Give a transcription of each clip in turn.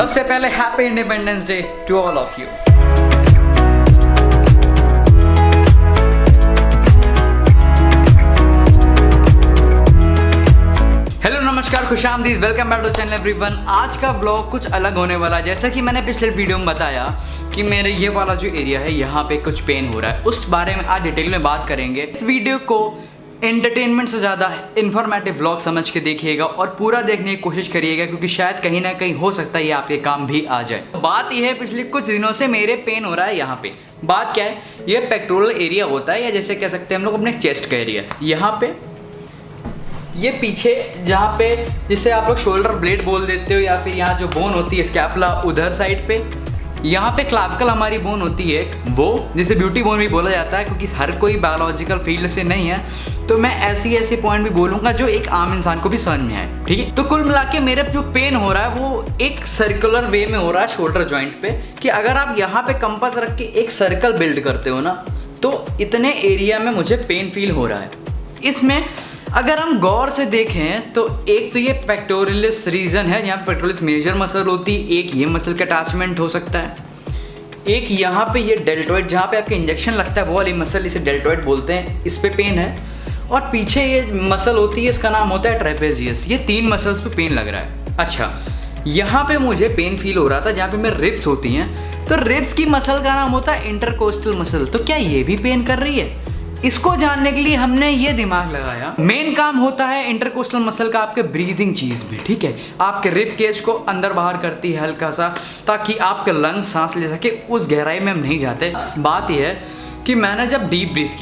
सबसे पहले happy independence day to all of you. Hello नमस्कार, खुशामदीद, welcome back to channel everyone. आज का ब्लॉग कुछ अलग होने वाला है। जैसा कि मैंने पिछले वीडियो में बताया कि मेरे ये वाला जो एरिया है यहाँ पे कुछ पेन हो रहा है, उस बारे में आज डिटेल में बात करेंगे। इस वीडियो को एंटरटेनमेंट से ज़्यादा इन्फॉर्मेटिव ब्लॉग समझ के देखिएगा और पूरा देखने की कोशिश करिएगा, क्योंकि शायद कहीं ना कहीं हो सकता है ये आपके काम भी आ जाए। बात यह है, पिछले कुछ दिनों से मेरे पेन हो रहा है यहाँ पे। बात क्या है, ये पेक्टोरल एरिया होता है, या जैसे कह सकते हैं हम लोग अपने चेस्ट का एरिया। यहाँ पे ये पीछे जहाँ पे जिसे आप लोग शोल्डर ब्लेड बोल देते हो, या फिर यहाँ जो बोन होती है स्कैपुला उधर साइड पे, यहाँ पे क्लाविकल हमारी बोन होती है वो, जिसे ब्यूटी बोन भी बोला जाता है, क्योंकि हर कोई बायोलॉजिकल फील्ड से नहीं है, तो मैं ऐसे पॉइंट भी बोलूँगा जो एक आम इंसान को भी समझ में आए। ठीक है, तो कुल मिला के मेरे जो पेन हो रहा है वो एक सर्कुलर वे में हो रहा है शोल्डर जॉइंट पे, कि अगर आप यहाँ पे कंपास रख के एक सर्कल बिल्ड करते हो ना, तो इतने एरिया में मुझे पेन फील हो रहा है। इसमें अगर हम गौर से देखें तो एक तो ये पेक्टोरियलिस रीजन है, जहाँ पेक्टोरियलिस मेजर मसल होती है, एक ये मसल का अटैचमेंट हो सकता है, एक यहाँ पे ये डेल्टॉइड जहाँ पे आपके इंजेक्शन लगता है वो वाली मसल, इसे डेल्टॉइड बोलते हैं, इस पे पेन है, और पीछे ये मसल होती है, इसका नाम होता है ट्रेपेजियस। ये तीन मसल्स पे पेन लग रहा है। अच्छा, यहाँ पे मुझे पेन फील हो रहा था जहाँ पे मेरे रिब्स होती हैं, तो रिब्स की मसल का नाम होता है इंटरकोस्टल मसल। तो क्या ये भी पेन कर रही है? इसको जानने के लिए हमने ये दिमाग लगाया। मेन काम होता है इंटरकोस्टल मसल का आपके ब्रीदिंग चीज़ में। ठीक है, आपके रिब केज को अंदर बाहर करती है हल्का सा, ताकि आपके लंग सांस ले सके। उस गहराई में हम नहीं जाते। बात यह है कि मैंने जब डीप ब्रीथ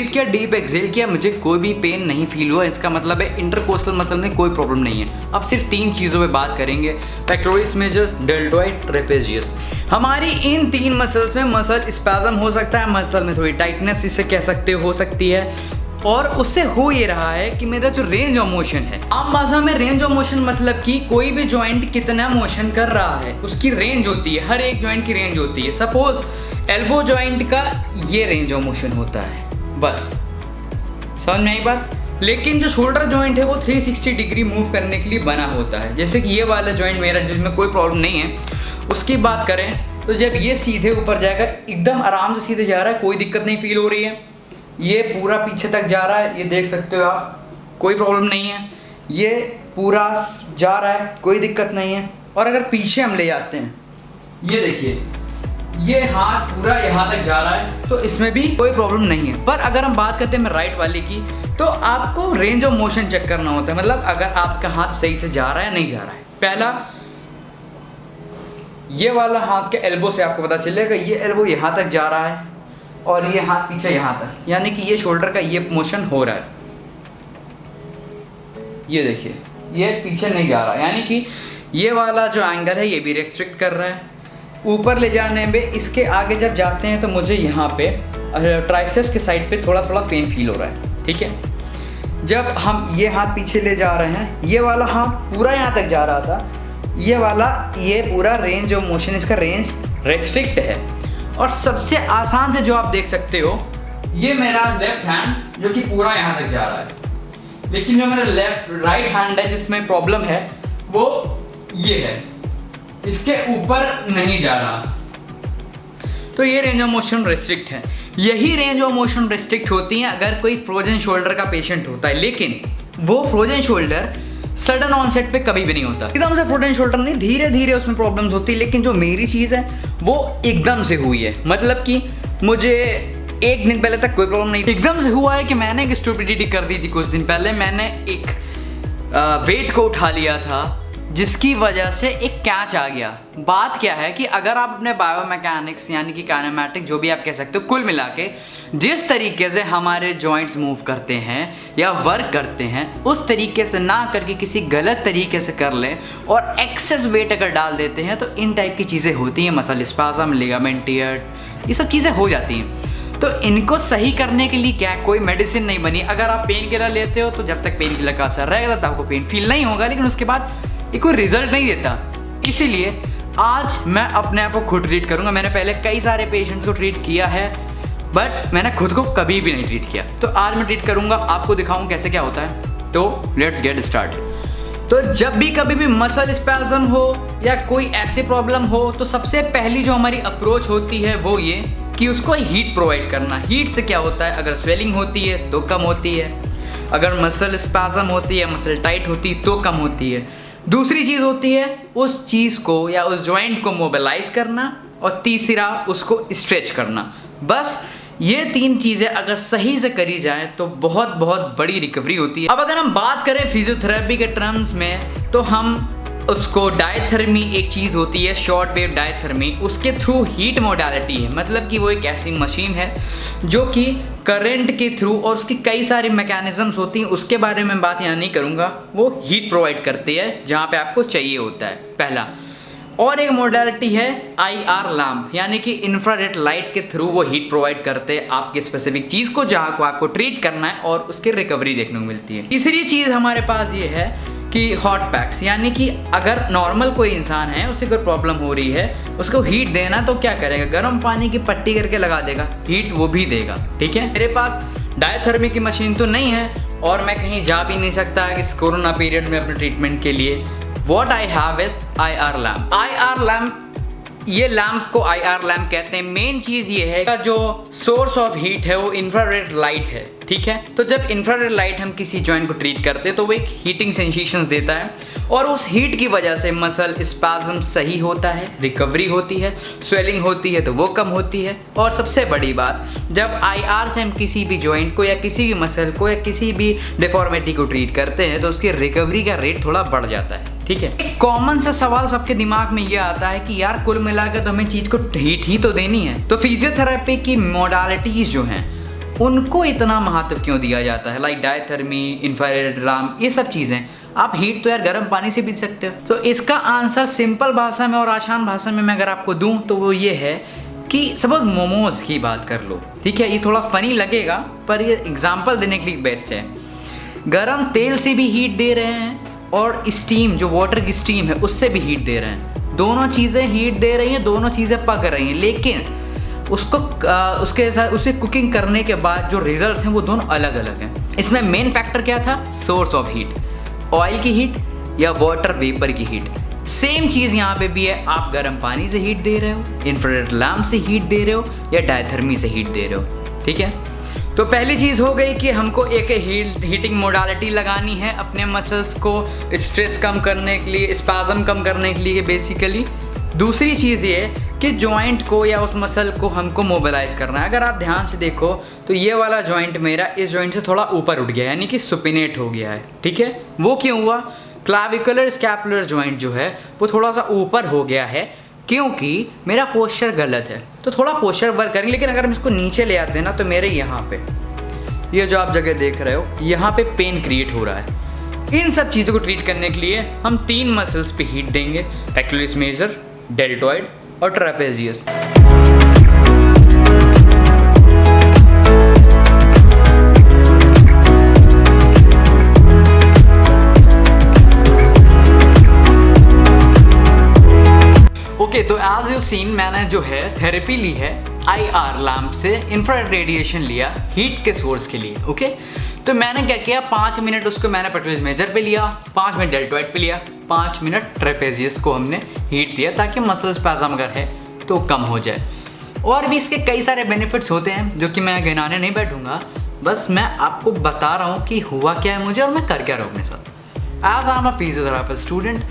किया, डीप एक्सेल किया, मुझे कोई भी पेन नहीं फील हुआ। इसका मतलब है इंटरकोस्टल मसल में कोई प्रॉब्लम नहीं है। अब सिर्फ तीन चीज़ों पे बात करेंगे, पेक्टोरियस मेजर, डेल्टॉइड, ट्रेपेजियस। हमारी इन तीन मसल्स में मसल स्पैज़म हो सकता है, मसल में थोड़ी टाइटनेस इसे कह सकते हो सकती है, और उससे हो ये रहा है कि मेरा जो रेंज ऑफ मोशन है, आम भाषा में रेंज ऑफ मोशन मतलब कि कोई भी जॉइंट कितना मोशन कर रहा है उसकी रेंज होती है। हर एक जॉइंट की रेंज होती है। सपोज एल्बो जॉइंट का ये रेंज ऑफ मोशन होता है, बस समझ में आई बात। लेकिन जो शोल्डर जॉइंट है वो 360 डिग्री मूव करने के लिए बना होता है। जैसे कि ये वाला जॉइंट मेरा, जिसमें कोई प्रॉब्लम नहीं है, उसकी बात करें तो जब ये सीधे ऊपर जाएगा, एकदम आराम से सीधे जा रहा है, कोई दिक्कत नहीं फील हो रही है। ये पूरा पीछे तक जा रहा है, ये देख सकते हो आप, कोई प्रॉब्लम नहीं है। ये पूरा जा रहा है, कोई दिक्कत नहीं है। और अगर पीछे हम ले जाते हैं, ये देखिए, ये हाथ पूरा यहाँ तक जा रहा है, तो इसमें भी कोई प्रॉब्लम नहीं है। पर अगर हम बात करते हैं राइट वाले की, तो आपको रेंज ऑफ मोशन चेक करना होता है। मतलब अगर आपका हाथ सही से जा रहा है नहीं जा रहा है। पहला, ये वाला हाथ के एल्बो से आपको पता चलेगा, ये एल्बो यहाँ तक जा रहा है और ये हाथ पीछे यहाँ तक, यानी कि ये शोल्डर का ये मोशन हो रहा है। ये देखिए, ये पीछे नहीं जा रहा, यानी कि ये वाला जो एंगल है ये भी रेस्ट्रिक्ट कर रहा है। ऊपर ले जाने में, इसके आगे जब जाते हैं तो मुझे यहाँ पे ट्राइसेप्स के साइड पे थोड़ा पेन फील हो रहा है। ठीक है, जब हम ये हाथ पीछे ले जा रहे हैं, ये वाला हाथ पूरा यहाँ तक जा रहा था, ये वाला, ये पूरा रेंज ऑफ मोशन, इसका रेंज रेस्ट्रिक्ट है। और सबसे आसान से जो आप देख सकते हो, ये मेरा लेफ्ट हैंड जो कि पूरा यहाँ तक जा रहा है, लेकिन जो मेरा राइट हैंड है जिसमें प्रॉब्लम है वो ये है, इसके ऊपर नहीं जा रहा। तो ये रेंज ऑफ मोशन रेस्ट्रिक्ट है। यही रेंज ऑफ मोशन रेस्ट्रिक्ट होती है अगर कोई फ्रोजन शोल्डर का पेशेंट होता है, लेकिन वो फ्रोजन शोल्डर सडन ऑनसेट पे कभी भी नहीं होता। एकदम से फ्रोजन शोल्डर नहीं, धीरे धीरे उसमें प्रॉब्लम्स होती है। लेकिन जो मेरी चीज़ है वो एकदम से हुई है। मतलब कि मुझे एक दिन पहले तक कोई प्रॉब्लम नहीं थी, एकदम से हुआ है कि मैंने एक स्टुपिडिटी कर दी थी। कुछ दिन पहले मैंने एक वेट को उठा लिया था, जिसकी वजह से एक कैच आ गया। बात क्या है कि अगर आप अपने बायोमैकेनिक्स यानी कि काइनेमैटिक जो भी आप कह सकते हो, कुल मिला के जिस तरीके से हमारे जॉइंट्स मूव करते हैं या वर्क करते हैं, उस तरीके से ना करके किसी गलत तरीके से कर लें और एक्सेस वेट अगर डाल देते हैं तो इन टाइप की चीज़ें होती हैं। मसल स्पाज़म, लिगामेंट टियर, ये सब चीज़ें हो जाती हैं। तो इनको सही करने के लिए क्या, कोई मेडिसिन नहीं बनी। अगर आप पेन किलर लेते हो तो जब तक पेन किलर का असर रहेगा तब आपको पेन फील नहीं होगा, लेकिन उसके बाद ये कोई रिजल्ट नहीं देता। इसीलिए आज मैं अपने आप को खुद ट्रीट करूंगा। मैंने पहले कई सारे पेशेंट्स को ट्रीट किया है, बट मैंने खुद को कभी भी नहीं ट्रीट किया। तो आज मैं ट्रीट करूंगा, आपको दिखाऊं कैसे क्या होता है। तो लेट्स गेट स्टार्ट। तो जब भी कभी भी मसल स्पैज़म हो या कोई ऐसी प्रॉब्लम हो तो सबसे पहली जो हमारी अप्रोच होती है वो ये कि उसको हीट प्रोवाइड करना। हीट से क्या होता है, अगर स्वेलिंग होती है तो कम होती है, अगर मसल स्पैज़म होती है, मसल टाइट होती है तो कम होती है। दूसरी चीज़ होती है उस चीज़ को या उस जॉइंट को मोबिलाइज करना, और तीसरा उसको स्ट्रेच करना। बस ये 3 चीज़ें अगर सही से करी जाए तो बहुत बहुत बड़ी रिकवरी होती है। अब अगर हम बात करें फिजियोथेरेपी के टर्म्स में तो हम उसको डायथर्मी एक चीज़ होती है, शॉर्ट वेव डायथर्मी, उसके थ्रू हीट मोडालिटी है। मतलब कि वो एक ऐसी मशीन है जो कि करंट के थ्रू, और उसकी कई सारी मैकेनिज्म्स होती हैं, उसके बारे में बात यहाँ नहीं करूँगा। वो हीट प्रोवाइड करती है जहाँ पे आपको चाहिए होता है, पहला। और एक मोडालिटी है IR लैम्प, यानी कि इंफ्रारेड लाइट के थ्रू वो हीट प्रोवाइड करते हैं आपके स्पेसिफिक चीज़ को जहाँ को आपको ट्रीट करना है, और उसकी रिकवरी देखने को मिलती है। तीसरी चीज़ हमारे पास ये है कि हॉट पैक्स, यानी कि अगर नॉर्मल कोई इंसान है, उसे कोई प्रॉब्लम हो रही है, उसको हीट देना तो क्या करेगा, गर्म पानी की पट्टी करके लगा देगा, हीट वो भी देगा। ठीक है, मेरे पास डायथर्मी की मशीन तो नहीं है और मैं कहीं जा भी नहीं सकता इस कोरोना पीरियड में अपने ट्रीटमेंट के लिए। What I have is IR lamp. IR lamp, ये लैम्प को IR लैम्प कहते हैं। मेन चीज़ ये है कि जो सोर्स ऑफ हीट है वो इंफ्रारेड लाइट है। ठीक है, तो जब इंफ्रारेड लाइट हम किसी जॉइंट को ट्रीट करते हैं तो वो एक हीटिंग सेंसेशंस देता है, और उस हीट की वजह से मसल स्पैज़म सही होता है, रिकवरी होती है, स्वेलिंग होती है तो वो कम होती है। और सबसे बड़ी बात, जब IR से हम किसी भी जॉइंट को या किसी भी मसल को या किसी भी डिफॉर्मिटी को ट्रीट करते हैं तो उसकी रिकवरी का रेट थोड़ा बढ़ जाता है। ठीक है, एक कॉमन सा सवाल सबके दिमाग में ये आता है कि यार कुल मिलाकर तो हमें चीज़ को हीट ही तो देनी है, तो फिजियोथेरेपी की मोडालिटीज़ जो हैं उनको इतना महत्व क्यों दिया जाता है, लाइक डायथर्मी, इंफ्रारेड लैम्प, ये सब चीज़ें। आप हीट तो यार गर्म पानी से पी सकते हो। तो इसका आंसर सिंपल भाषा में और आसान भाषा में मैं अगर आपको दूं तो वो ये है कि सपोज मोमोज की बात कर लो। ठीक है, ये थोड़ा फनी लगेगा पर ये एग्जाम्पल देने के लिए बेस्ट है। गर्म तेल से भी हीट दे रहे हैं और स्टीम, जो वाटर की स्टीम है उससे भी हीट दे रहे हैं। दोनों चीज़ें हीट दे रही हैं, दोनों चीज़ें पक रही हैं, लेकिन उसको उसके साथ उसे कुकिंग करने के बाद जो रिजल्ट्स हैं वो दोनों अलग अलग हैं। इसमें मेन फैक्टर क्या था, सोर्स ऑफ हीट, ऑयल की हीट या वाटर वेपर की हीट। सेम चीज़ यहाँ पे भी है, आप गर्म पानी से हीट दे रहे हो, इंफ्रारेड लैम्प से हीट दे रहे हो या डायथर्मी से हीट दे रहे हो। ठीक है, तो पहली चीज़ हो गई कि हमको एक हीटिंग मोडालिटी लगानी है अपने मसल्स को स्ट्रेस कम करने के लिए, स्पैज़म कम करने के लिए बेसिकली। दूसरी चीज़ ये कि जॉइंट को या उस मसल को हमको मोबिलाइज करना है। अगर आप ध्यान से देखो तो ये वाला जॉइंट मेरा इस जॉइंट से थोड़ा ऊपर उठ गया है, यानी कि सुपिनेट हो गया है। ठीक है, वो क्यों हुआ, क्लाविकुलर स्कैपुलर जॉइंट जो है वो थोड़ा सा ऊपर हो गया है क्योंकि मेरा पोस्चर गलत है। तो थोड़ा पोस्चर वर्क करें, लेकिन अगर हम इसको नीचे ले आते हैं ना तो मेरे यहाँ पे ये जो आप जगह देख रहे हो यहाँ पे पेन क्रिएट हो रहा है। इन सब चीज़ों को ट्रीट करने के लिए हम 3 मसल्स पे हीट देंगे, पेक्टोरलिस मेजर, डेल्टॉइड और ट्रापेजियस। ओके, तो एज यू सीन मैंने जो है थेरेपी ली है IR लैम्प से, इंफ्रारेड रेडिएशन लिया हीट के सोर्स के लिए। ओके, तो मैंने क्या किया, 5 मिनट उसको मैंने पेक्टोरलिस मेजर पे लिया, 5 मिनट डेल्टॉइड पे लिया, 5 मिनट ट्रेपेजियस को हमने हीट दिया ताकि मसल स्पैज़म अगर है तो कम हो जाए। और भी इसके कई सारे बेनिफिट्स होते हैं जो कि मैं गिनाने नहीं बैठूंगा, बस मैं आपको बता रहा हूँ कि हुआ क्या है मुझे और मैं कर क्या रहा हूँ अपने साथ। As I am a physiotherapy student,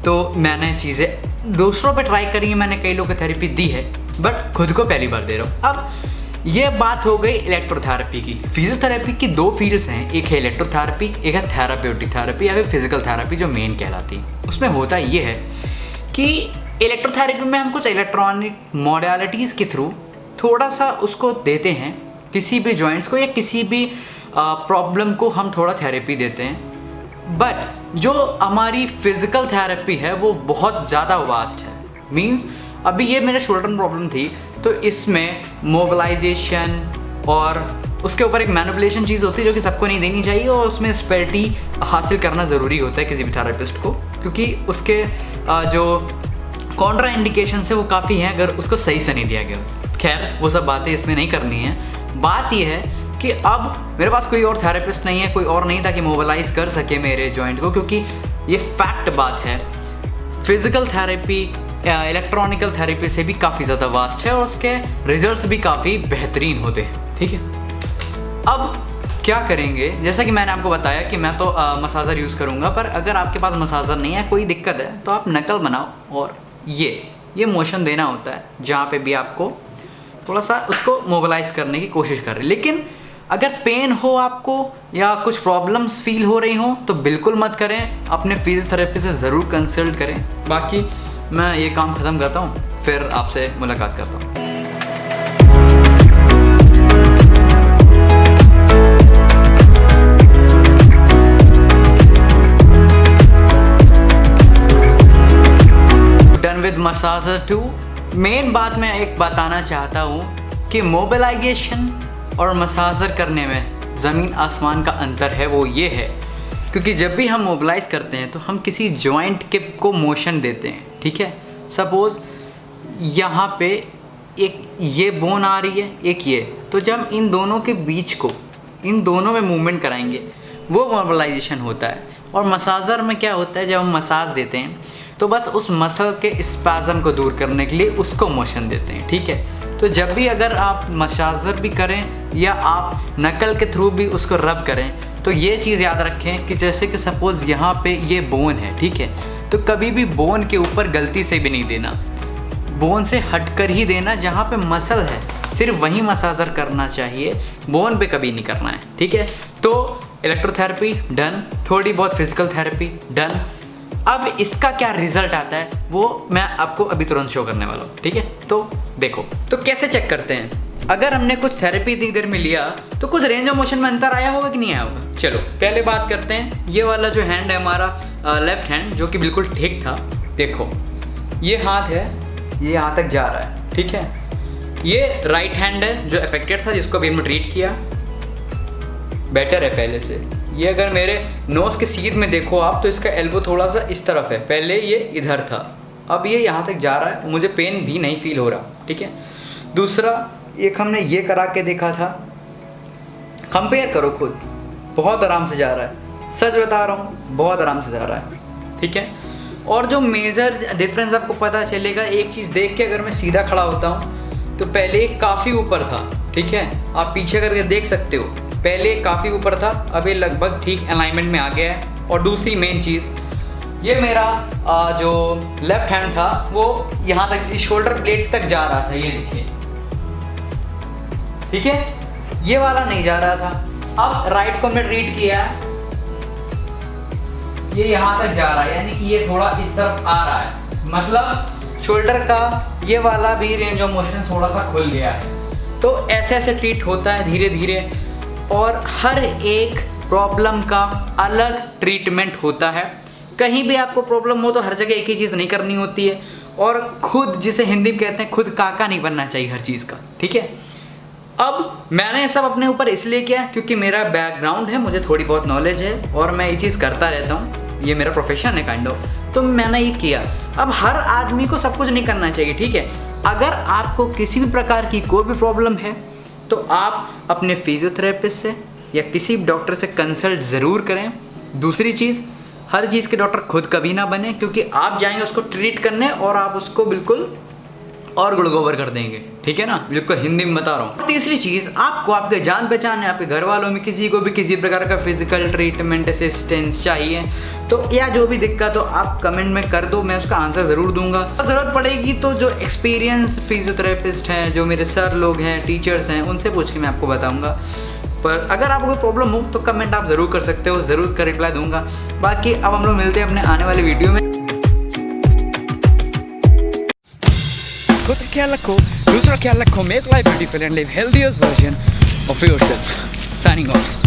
तो मैंने चीज़ें दूसरों पे ट्राई करी है, मैंने कई लोगों को थेरेपी दी है, बट खुद को पहली बार दे रहा हूँ। अब ये बात हो गई इलेक्ट्रोथेरेपी की। फिजियोथेरेपी की 2 फील्ड्स हैं, एक है इलेक्ट्रोथेरेपी, एक है थेराप्यूटिक थेरेपी या फिर फिजिकल थेरेपी जो मेन कहलाती है। उसमें होता ये है कि इलेक्ट्रोथेरेपी में हम कुछ इलेक्ट्रॉनिक मोडालिटीज़ के थ्रू थोड़ा सा उसको देते हैं, किसी भी जॉइंट्स को या किसी भी प्रॉब्लम को हम थोड़ा थेरेपी देते हैं। बट जो हमारी फिजिकल थेरेपी है वो बहुत ज़्यादा वास्ट है। मींस अभी ये मेरे शोल्डर प्रॉब्लम थी तो इसमें मोबिलाइजेशन और उसके ऊपर एक मैनिपुलेशन चीज़ होती है जो कि सबको नहीं देनी चाहिए, और उसमें एक्सपर्टी हासिल करना ज़रूरी होता है किसी भी थेरेपिस्ट को, क्योंकि उसके जो कॉन्ट्रा इंडिकेशन है वो काफ़ी हैं अगर उसको सही से नहीं दिया गया। खैर वो सब बातें इसमें नहीं करनी है। बात यह है कि अब मेरे पास कोई और थेरेपिस्ट नहीं है, कोई और नहीं था कि मोबिलाइज कर सके मेरे जॉइंट को, क्योंकि ये फैक्ट बात है, फिजिकल थेरेपी इलेक्ट्रॉनिकल थेरेपी से भी काफ़ी ज़्यादा वास्ट है और उसके रिजल्ट्स भी काफ़ी बेहतरीन होते हैं। ठीक है, अब क्या करेंगे, जैसा कि मैंने आपको बताया कि मैं तो मसाजर यूज़ करूँगा, पर अगर आपके पास मसाजर नहीं है, कोई दिक्कत है, तो आप नकल बनाओ और ये मोशन देना होता है जहाँ पे भी आपको थोड़ा सा उसको मोबिलाइज करने की कोशिश कर रहे। लेकिन अगर पेन हो आपको या कुछ प्रॉब्लम्स फील हो रही हो तो बिल्कुल मत करें, अपने फिजियोथेरेपी से ज़रूर कंसल्ट करें। बाकी मैं ये काम ख़त्म करता हूँ, फिर आपसे मुलाकात करता हूँ। Done with massager 2। मेन बात मैं एक बताना चाहता हूँ कि मोबिलाइजेशन और मसाजर करने में ज़मीन आसमान का अंतर है। वो ये है क्योंकि जब भी हम मोबिलाइज करते हैं तो हम किसी जॉइंट के को मोशन देते हैं। ठीक है, सपोज़ यहाँ पे एक ये बोन आ रही है, एक ये, तो जब इन दोनों के बीच को, इन दोनों में मूवमेंट कराएंगे वो मोबिलाइजेशन होता है। और मसाजर में क्या होता है, जब हम मसाज देते हैं तो बस उस मसल के स्पैज़म को दूर करने के लिए उसको मोशन देते हैं। ठीक है, तो जब भी अगर आप मसाजर भी करें या आप नकल के थ्रू भी उसको रब करें तो ये चीज़ याद रखें कि जैसे कि सपोज़ यहाँ पे ये बोन है, ठीक है, तो कभी भी बोन के ऊपर गलती से भी नहीं देना, बोन से हटकर ही देना। जहाँ पे मसल है सिर्फ वहीं मसाजर करना चाहिए, बोन पे कभी नहीं करना है। ठीक है, तो इलेक्ट्रोथेरेपी डन, थोड़ी बहुत फिजिकल थेरेपी डन। अब इसका क्या रिजल्ट आता है वो मैं आपको अभी तुरंत शो करने वाला हूँ। ठीक है, तो देखो, तो कैसे चेक करते हैं। अगर हमने कुछ थेरेपी इतनी देर में लिया तो कुछ रेंज ऑफ मोशन में अंतर आया होगा कि नहीं आया होगा। चलो पहले बात करते हैं, ये वाला जो हैंड है हमारा लेफ्ट हैंड, जो कि बिल्कुल ठीक था। देखो ये हाथ है, ये यहाँ तक जा रहा है। ठीक है, ये राइट हैंड है जो अफेक्टेड था, जिसको अभी हमने ट्रीट किया, बेटर है पहले से। ये अगर मेरे नोज़ के सीध में देखो आप तो इसका एल्बो थोड़ा सा इस तरफ है, पहले ये इधर था, अब ये यहाँ तक जा रहा है, मुझे पेन भी नहीं फील हो रहा। ठीक है, दूसरा एक हमने ये करा के देखा था, कंपेयर करो खुद, बहुत आराम से जा रहा है, सच बता रहा हूँ बहुत आराम से जा रहा है। ठीक है, और जो मेजर डिफरेंस आपको पता चलेगा एक चीज़ देख के, अगर मैं सीधा खड़ा होता हूँ तो पहले काफ़ी ऊपर था। ठीक है, आप पीछे करके देख सकते हो, पहले काफ़ी ऊपर था, अब ये लगभग ठीक अलाइनमेंट में आ गया है। और दूसरी मेन चीज़, ये मेरा जो लेफ्ट हैंड था वो यहाँ तक इस शोल्डर ब्लेड तक जा रहा था, ये देखिए। ठीक है, ये वाला नहीं जा रहा था। अब राइट को हमने ट्रीट किया, ये यहाँ तक जा रहा है, यानी कि ये थोड़ा इस तरफ आ रहा है, मतलब शोल्डर का ये वाला भी रेंज ऑफ मोशन थोड़ा सा खुल गया है। तो ऐसे ऐसे ट्रीट होता है धीरे धीरे, और हर एक प्रॉब्लम का अलग ट्रीटमेंट होता है। कहीं भी आपको प्रॉब्लम हो तो हर जगह एक ही चीज़ नहीं करनी होती है, और खुद जिसे हिंदी में कहते हैं खुद काका नहीं बनना चाहिए हर चीज़ का। ठीक है, अब मैंने सब अपने ऊपर इसलिए किया क्योंकि मेरा बैकग्राउंड है, मुझे थोड़ी बहुत नॉलेज है और मैं ये चीज़ करता रहता हूँ, ये मेरा प्रोफेशन है काइंड ऑफ, तो मैंने ये किया। अब हर आदमी को सब कुछ नहीं करना चाहिए। ठीक है, अगर आपको किसी भी प्रकार की कोई भी प्रॉब्लम है तो आप अपने फिजियोथेरेपिस्ट से या किसी डॉक्टर से कंसल्ट ज़रूर करें। दूसरी चीज़, हर चीज़ के डॉक्टर खुद कभी ना बने, क्योंकि आप जाएंगे उसको ट्रीट करने और आप उसको बिल्कुल और गुड़गोबर कर देंगे। ठीक है ना, बिल्कुल हिंदी में बता रहा हूँ। तीसरी चीज़, आपको आपके जान पहचान है, आपके घर वालों में किसी को भी किसी प्रकार का फिजिकल ट्रीटमेंट असिस्टेंस चाहिए तो या जो भी दिक्कत हो आप कमेंट में कर दो, मैं उसका आंसर ज़रूर दूंगा। ज़रूरत पड़ेगी तो जो एक्सपीरियंस फिजियोथेरेपिस्ट हैं, जो मेरे सर लोग हैं, टीचर्स हैं, उनसे पूछ के मैं आपको बताऊँगा। पर अगर आपको कोई प्रॉब्लम हो तो कमेंट आप ज़रूर कर सकते हो, ज़रूर उसका रिप्लाई दूंगा। बाकी अब हम लोग मिलते हैं अपने आने वाले वीडियो में। खुद का ख्याल रखो, दूसरा ख्याल रखो, make life beautiful and live healthiest version of yourself. Signing off.